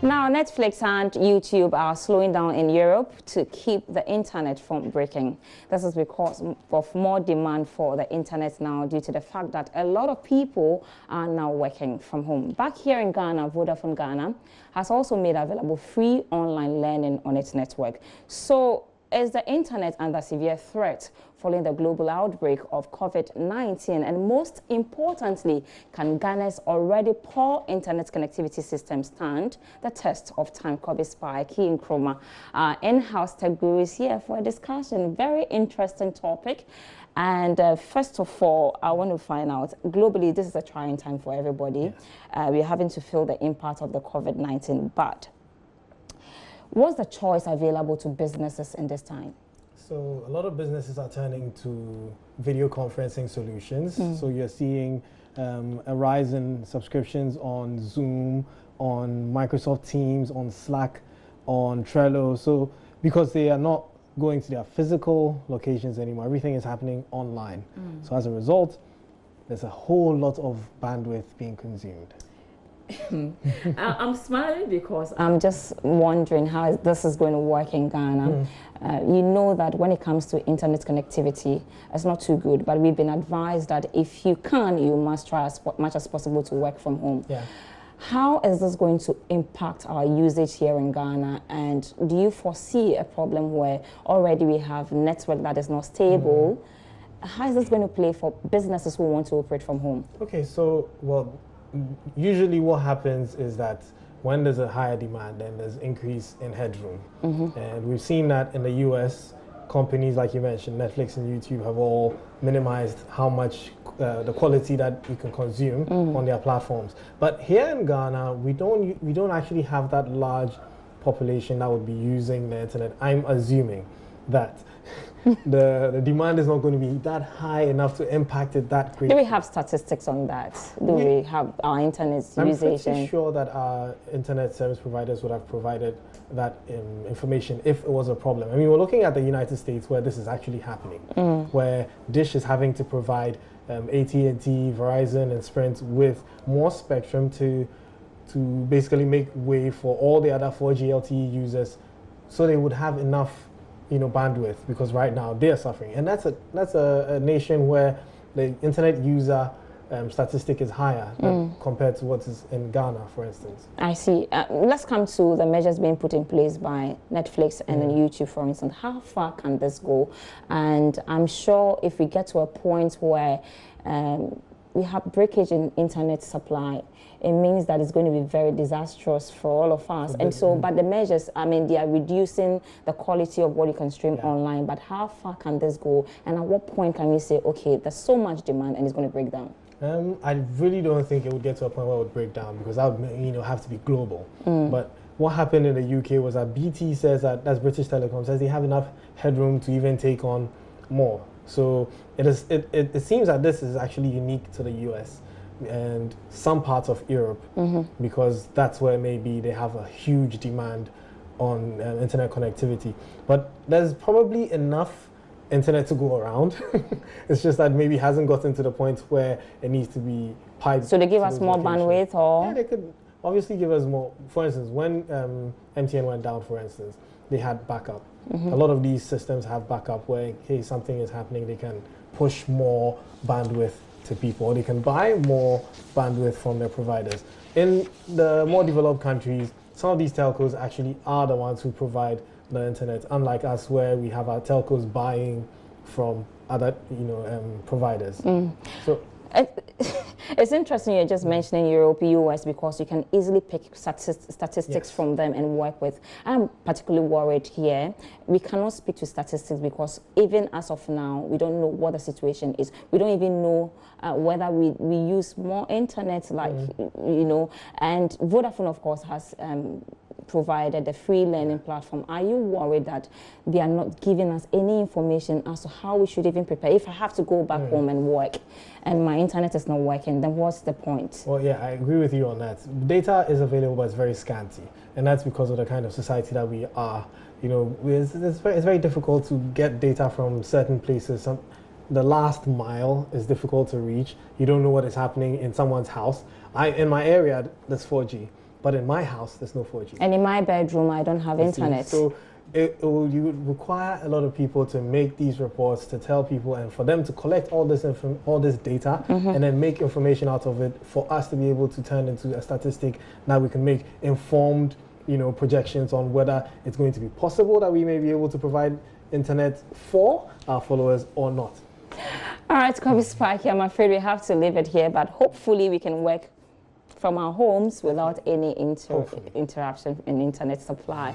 Now, Netflix and YouTube are slowing down in Europe to keep the internet from breaking. This is because of more demand for the internet now due to the fact that a lot of people are now working from home. Back here in Ghana, Vodafone Ghana has also made available free online learning on its network. So, is the internet under severe threat following the global outbreak of COVID-19? And most importantly, can Ghana's already poor internet connectivity system stand the test of time? Kobe Spike in Chroma, in-house tech guru, is here for a discussion. Very interesting topic. And first of all, I want to find out, globally, this is a trying time for everybody. Yes. We're having to feel the impact of the COVID-19, but what's the choice available to businesses in this time? So a lot of businesses are turning to video conferencing solutions. So you're seeing a rise in subscriptions on Zoom, on Microsoft Teams, on Slack, on Trello. So because they are not going to their physical locations anymore, everything is happening online. So as a result, there's a whole lot of bandwidth being consumed. I'm smiling because I'm just wondering how this is going to work in Ghana. You know that when it comes to internet connectivity, it's not too good, but we've been advised that if you can, you must try as much as possible to work from home. Yeah. How is this going to impact our usage here in Ghana? And do you foresee a problem where already we have network that is not stable? How is this going to play for businesses who want to operate from home? Okay, so, well, usually what happens is that when there's a higher demand, then there's increase in headroom. And we've seen that in the US, companies like you mentioned, Netflix and YouTube, have all minimized how much the quality that you can consume on their platforms. But here in Ghana, we don't actually have that large population that would be using the internet. I'm assuming that the demand is not going to be that high enough to impact it that greatly. Do we have statistics on that? Do we have our internet usage? I'm pretty sure that our internet service providers would have provided that information if it was a problem. I mean, we're looking at the United States where this is actually happening, where Dish is having to provide AT&T, Verizon, and Sprint with more spectrum to basically make way for all the other 4G LTE users, so they would have enough bandwidth, because right now they are suffering. And that's a nation where the internet user statistic is higher compared to what is in Ghana, for instance. I see. Let's come to the measures being put in place by Netflix and then YouTube, for instance. How far can this go? And I'm sure if we get to a point where we have breakage in internet supply, it means that it's going to be very disastrous for all of us. And so, but the measures, I mean, they are reducing the quality of what you can stream online, but how far can this go? And at what point can we say, okay, there's so much demand and it's going to break down? I really don't think it would get to a point where it would break down, because that would have to be global. But what happened in the UK was that BT says that's British Telecom, says they have enough headroom to even take on more. So it seems that this is actually unique to the US and some parts of Europe, because that's where maybe they have a huge demand on internet connectivity. But there's probably enough internet to go around. It's just that maybe hasn't gotten to the point where it needs to be piped. So they give us more bandwidth, or? Yeah, they could obviously give us more. For instance, when MTN went down, for instance, they had backup. A lot of these systems have backup where, in case something is happening, they can push more bandwidth to people, or they can buy more bandwidth from their providers. In the more developed countries, some of these telcos actually are the ones who provide the internet, unlike us, where we have our telcos buying from other providers. So it's interesting you're just mentioning Europe, US, because you can easily pick statistics from them and work with. I'm particularly worried here. We cannot speak to statistics because even as of now, we don't know what the situation is. We don't even know whether we use more internet, like, and Vodafone, of course, has provided a free learning platform. Are you worried that they are not giving us any information as to how we should even prepare? If I have to go back home and work and my internet is not working, then what's the point? Well, yeah, I agree with you on that. Data is available, but it's very scanty. And that's because of the kind of society that we are. It's very difficult to get data from certain places. The last mile is difficult to reach. You don't know what is happening in someone's house. In my area, there's 4G. but in my house, there's no 4G. And in my bedroom, I don't have internet. So you would require a lot of people to make these reports, to tell people, and for them to collect all this data and then make information out of it for us to be able to turn into a statistic that we can make informed, projections on whether it's going to be possible that we may be able to provide internet for our followers or not. All right, Kobe Sparky, I'm afraid we have to leave it here, but hopefully we can work from our homes without any interruption in internet supply.